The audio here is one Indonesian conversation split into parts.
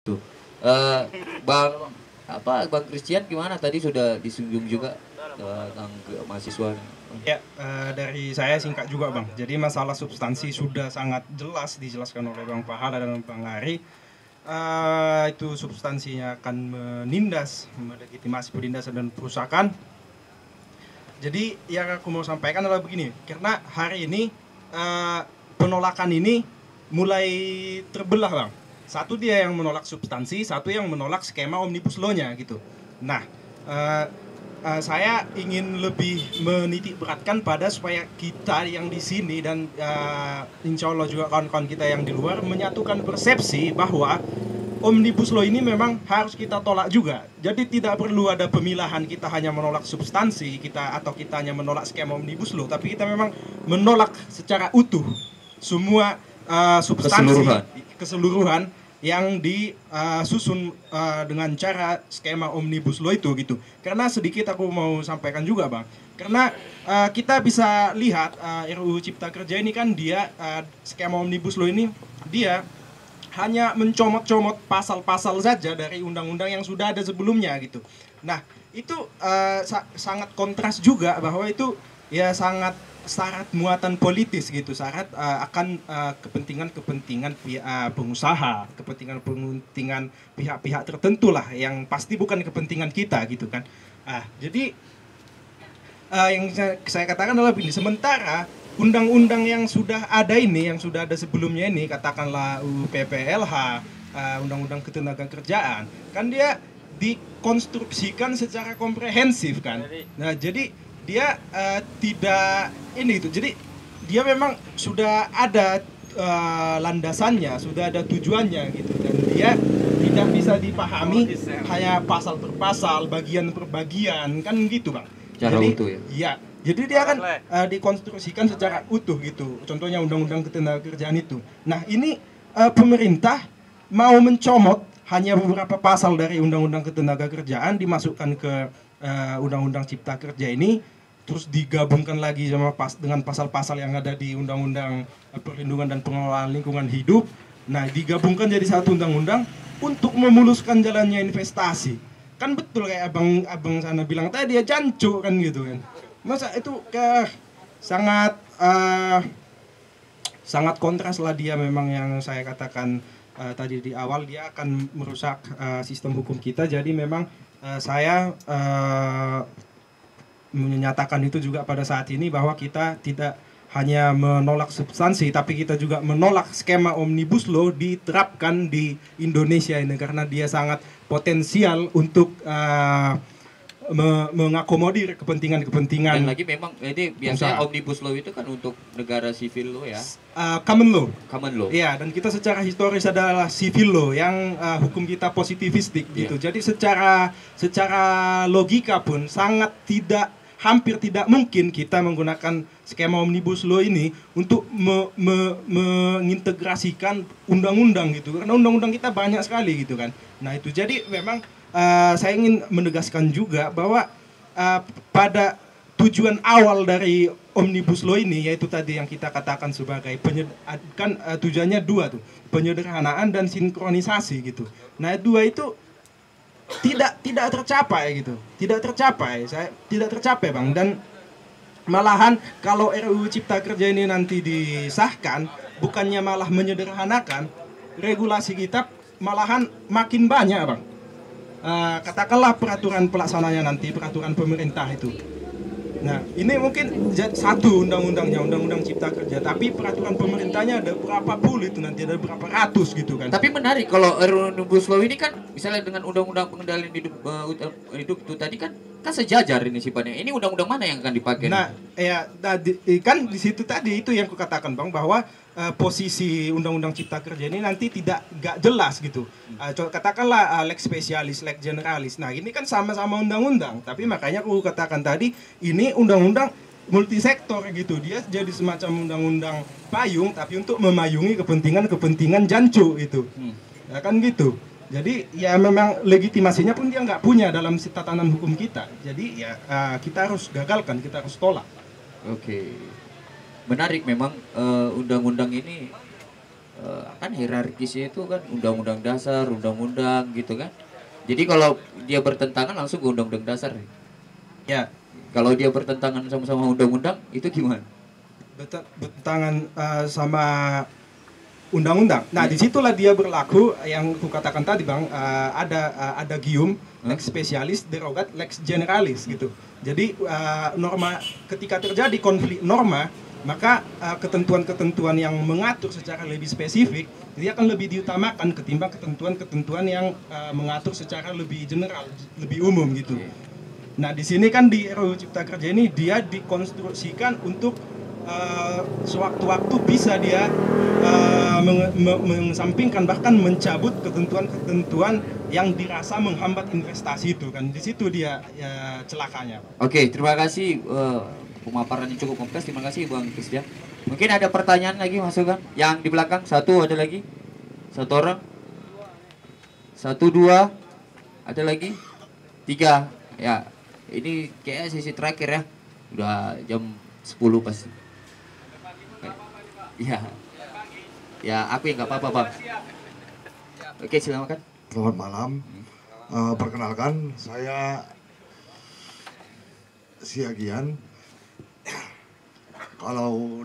Tuh. Eh, Bang Bang Christian gimana tadi sudah disinggung juga tentang mahasiswa. Ya, dari saya singkat juga Bang. Jadi masalah substansi sudah sangat jelas dijelaskan oleh Bang Pahala dan Bang Ari. Itu substansinya akan menindas, melegitimasi penindasan dan perusakan. Jadi yang aku mau sampaikan adalah begini, karena hari ini eh, penolakan ini mulai terbelah Bang. Satu dia yang menolak substansi, satu yang menolak skema omnibus law-nya gitu. Nah, eh, saya ingin lebih menitik beratkan pada supaya kita yang di sini dan insya Allah juga kawan-kawan kita yang di luar menyatukan persepsi bahwa Omnibus Law ini memang harus kita tolak juga. Jadi tidak perlu ada pemilahan kita hanya menolak substansi kita atau kita hanya menolak skema Omnibus Law, tapi kita memang menolak secara utuh semua substansi keseluruhan yang disusun dengan cara skema Omnibus Law itu gitu. Karena sedikit aku mau sampaikan juga Bang. Karena kita bisa lihat RUU Cipta Kerja ini kan dia skema Omnibus Law ini dia hanya mencomot-comot pasal-pasal saja dari undang-undang yang sudah ada sebelumnya gitu. Nah, itu sangat kontras juga bahwa itu ya sangat syarat muatan politis gitu, syarat akan kepentingan-kepentingan pengusaha, kepentingan-kepentingan pihak-pihak tertentu lah yang pasti bukan kepentingan kita gitu kan. Jadi yang saya katakan adalah begini, sementara undang-undang yang sudah ada ini, yang sudah ada sebelumnya ini, katakanlah UU PPLH, Undang-Undang Ketenagakerjaan, kan dia dikonstruksikan secara komprehensif kan. Nah, jadi dia tidak ini itu. Jadi dia memang sudah ada landasannya, sudah ada tujuannya gitu, dan dia tidak bisa dipahami hanya pasal per pasal, bagian per bagian kan gitu Bang. Cara Jadi utuh ya. ya, jadi dia akan dikonstruksikan secara utuh gitu. Contohnya Undang-Undang Ketenagakerjaan itu. Nah, ini pemerintah mau mencomot hanya beberapa pasal dari Undang-Undang Ketenagakerjaan dimasukkan ke Undang-Undang Cipta Kerja ini, terus digabungkan lagi sama dengan pasal-pasal yang ada di Undang-Undang Perlindungan dan Pengelolaan Lingkungan Hidup. Nah, digabungkan jadi satu undang-undang untuk memuluskan jalannya investasi. Kan betul kayak abang sana bilang tadi ya, jancu kan gitu kan. Masa itu sangat sangat kontras lah dia, memang yang saya katakan tadi di awal, dia akan merusak sistem hukum kita. Jadi memang saya menyatakan itu juga pada saat ini, bahwa kita tidak hanya menolak substansi, tapi kita juga menolak skema Omnibus Law diterapkan di Indonesia ini, karena dia sangat potensial untuk mengakomodir kepentingan-kepentingan. Dan lagi memang ini biasanya omnibus law itu kan untuk negara sivil lo ya. Common law. Common law. Iya, dan kita secara historis adalah civil law yang hukum kita positivistik gitu. Jadi secara logika pun sangat hampir tidak mungkin kita menggunakan skema omnibus law ini untuk mengintegrasikan undang-undang gitu, karena undang-undang kita banyak sekali gitu kan. Nah itu, jadi memang saya ingin menegaskan juga bahwa pada tujuan awal dari omnibus law ini, yaitu tadi yang kita katakan sebagai tujuannya dua tuh, penyederhanaan dan sinkronisasi gitu. Nah dua itu tidak tercapai gitu, tidak tercapai Bang. Dan malahan kalau RUU Cipta Kerja ini nanti disahkan, bukannya malah menyederhanakan regulasi kita, malahan makin banyak Bang. Katakanlah peraturan pelaksananya nanti, peraturan pemerintah itu. Nah, ini mungkin satu undang-undangnya, Undang-Undang Cipta Kerja, tapi peraturan pemerintahnya ada berapa puluh itu, nanti ada berapa ratus gitu kan. Tapi menarik kalau Omnibus Law ini kan misalnya dengan Undang-Undang Pengendalian hidup itu tadi kan sejajar ini sifatnya. Ini undang-undang mana yang akan dipakai? Nah, ya kan di situ tadi itu yang kukatakan Bang, bahwa posisi Undang-Undang Cipta Kerja ini nanti gak jelas gitu. Katakanlah lex spesialis, lex generalis. Nah, ini kan sama-sama undang-undang, tapi makanya aku katakan tadi ini undang-undang multisektor gitu. Dia jadi semacam undang-undang payung, tapi untuk memayungi kepentingan-kepentingan jancu itu. Ya kan gitu. Jadi ya memang legitimasinya pun dia nggak punya dalam tatanan hukum kita. Jadi ya kita harus gagalkan, kita harus tolak. Oke. Menarik memang undang-undang ini kan hierarkisnya itu kan undang-undang dasar, undang-undang gitu kan. Jadi kalau dia bertentangan langsung ke undang-undang dasar. Ya, Kalau dia bertentangan sama-sama undang-undang itu gimana? bertentangan sama undang-undang. Nah, disitulah dia berlaku yang kukatakan tadi bang, ada gium lex specialis derogat lex generalis gitu. Jadi norma ketika terjadi konflik norma, maka ketentuan-ketentuan yang mengatur secara lebih spesifik dia akan lebih diutamakan ketimbang ketentuan-ketentuan yang mengatur secara lebih general, lebih umum gitu. Nah, di sini kan di RUU Cipta Kerja ini dia dikonstruksikan untuk sewaktu-waktu bisa dia mengesampingkan bahkan mencabut ketentuan-ketentuan yang dirasa menghambat investasi itu kan. Di situ dia ya, celakanya. Oke, terima kasih pemaparan yang cukup kompleks. Terima kasih Bang Christian. Mungkin ada pertanyaan lagi masukan? Yang di belakang satu ada lagi? Satu orang? Satu dua? Ada lagi? Tiga? Ya, ini kayak sesi terakhir ya. Udah jam 10 pasti. Ya, ya aku yang nggak apa-apa bang. Oke silakan. Selamat malam. Perkenalkan saya Siagian. Kalau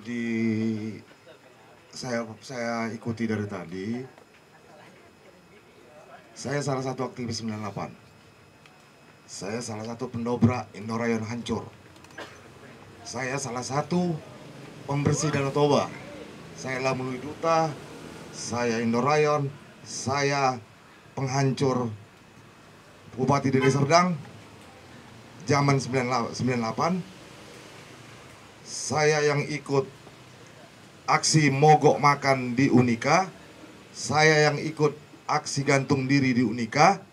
saya ikuti dari tadi, saya salah satu aktivis 98. Saya salah satu pendobrak Indorayon hancur. Saya salah satu pembersih Danau Toba. Saya Lamunui Duta, saya Indorayon, saya penghancur Bupati Deli Serdang zaman 98. Saya yang ikut aksi mogok makan di Unika. Saya yang ikut aksi gantung diri di Unika.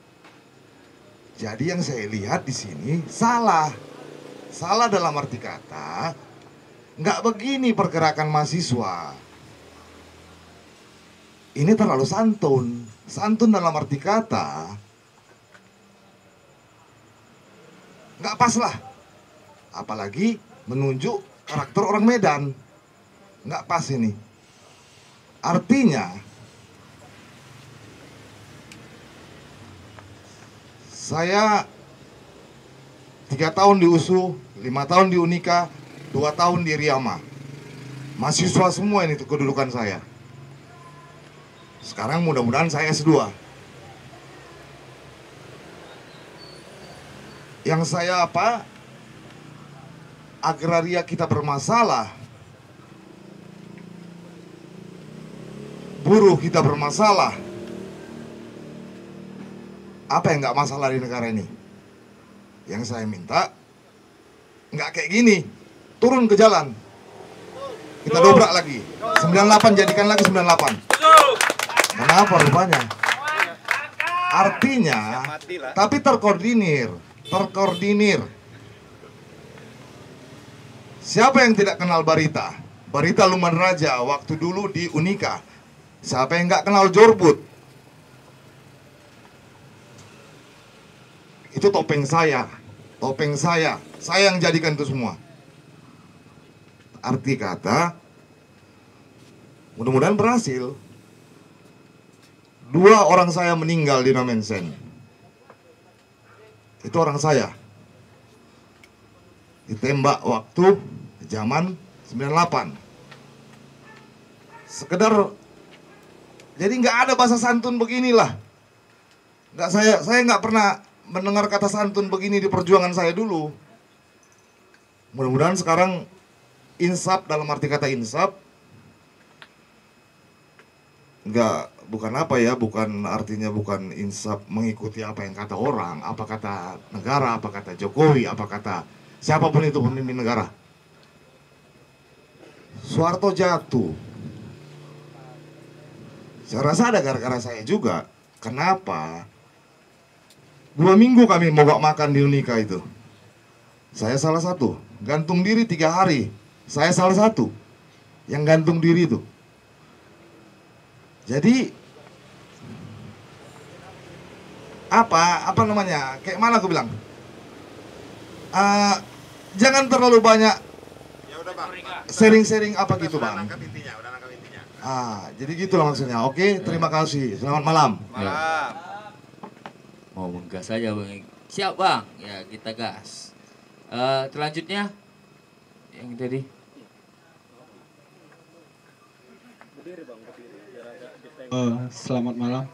Jadi yang saya lihat di sini salah. Salah dalam arti kata, nggak begini pergerakan mahasiswa. Ini terlalu santun. Santun dalam arti kata nggak pas lah. Apalagi menunjuk karakter orang Medan. Nggak pas ini. Artinya saya 3 tahun di USU, 5 tahun di Unika, 2 tahun di Riama. Mahasiswa semua ini tuh kedudukan saya. Sekarang mudah-mudahan saya S2. Yang saya apa? Agraria kita bermasalah. Buruh kita bermasalah. Apa yang nggak masalah di negara ini? Yang saya minta nggak kayak gini. Turun ke jalan. Kita dobrak lagi. 98 jadikan lagi 98. Kenapa rupanya? Artinya, tapi terkoordinir. Siapa yang tidak kenal Barita? Barita Luman Raja waktu dulu di Unika. Siapa yang nggak kenal Jorbut? Itu topeng saya. Saya yang jadikan itu semua. Arti kata, mudah-mudahan berhasil. 2 orang saya meninggal di Namensen. Itu orang saya. Ditembak waktu zaman 98. Sekedar, jadi nggak ada bahasa santun beginilah. Saya nggak pernah mendengar kata santun begini di perjuangan saya dulu. Mudah-mudahan sekarang insaf, dalam arti kata insaf, bukan artinya bukan insaf mengikuti apa yang kata orang, apa kata negara, apa kata Jokowi, apa kata siapapun itu pemimpin negara. Soeharto jatuh. Saya rasa ada gara-gara saya juga. Kenapa? 2 minggu kami mogok makan di Unika itu. Saya salah satu. Gantung diri 3 hari. Saya salah satu yang gantung diri itu. Jadi apa namanya? Kayak mana aku bilang? Jangan terlalu banyak sharing-sharing apa gitu bang. Jadi gitulah maksudnya. Oke, terima kasih. Selamat malam. Ya. Mau menggas aja bang. Siap bang. Ya kita gas. Selanjutnya yang tadi. Selamat malam.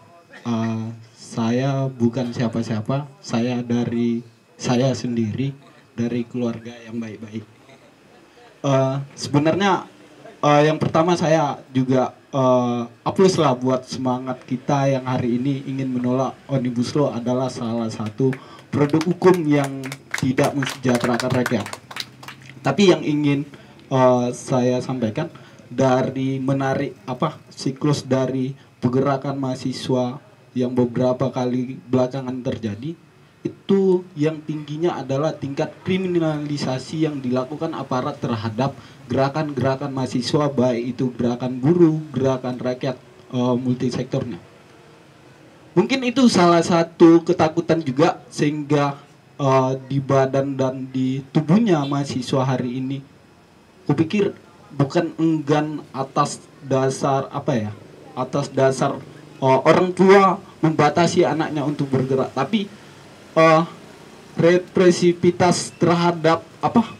Saya bukan siapa-siapa. Saya sendiri dari keluarga yang baik-baik. Sebenarnya yang pertama saya juga aplaus lah buat semangat kita yang hari ini ingin menolak Omnibus Law adalah salah satu produk hukum yang tidak mensejahterakan rakyat. Tapi yang ingin saya sampaikan dari menarik siklus dari pergerakan mahasiswa yang beberapa kali belakangan terjadi, itu yang tingginya adalah tingkat kriminalisasi yang dilakukan aparat terhadap gerakan-gerakan mahasiswa, baik itu gerakan buruh, gerakan rakyat, multisektornya. Mungkin itu salah satu ketakutan juga sehingga di badan dan di tubuhnya mahasiswa hari ini, kupikir bukan enggan atas dasar orang tua membatasi anaknya untuk bergerak, tapi represivitas terhadap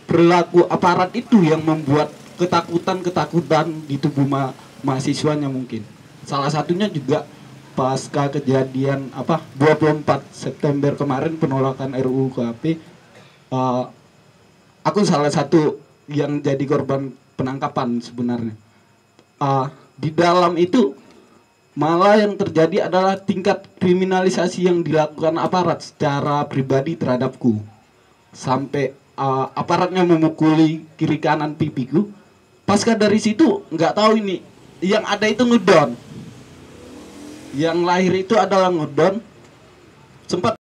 perilaku aparat itu yang membuat ketakutan di tubuh mahasiswanya mungkin. Salah satunya juga pasca kejadian 24 September kemarin penolakan RUU KUHP, aku salah satu yang jadi korban penangkapan sebenarnya. Di dalam itu malah yang terjadi adalah tingkat kriminalisasi yang dilakukan aparat secara pribadi terhadapku. Sampai aparatnya memukuli kiri kanan pipiku. Pasca dari situ nggak tahu ini, yang ada itu ngedon. Yang lahir itu adalah ngedon. Sempat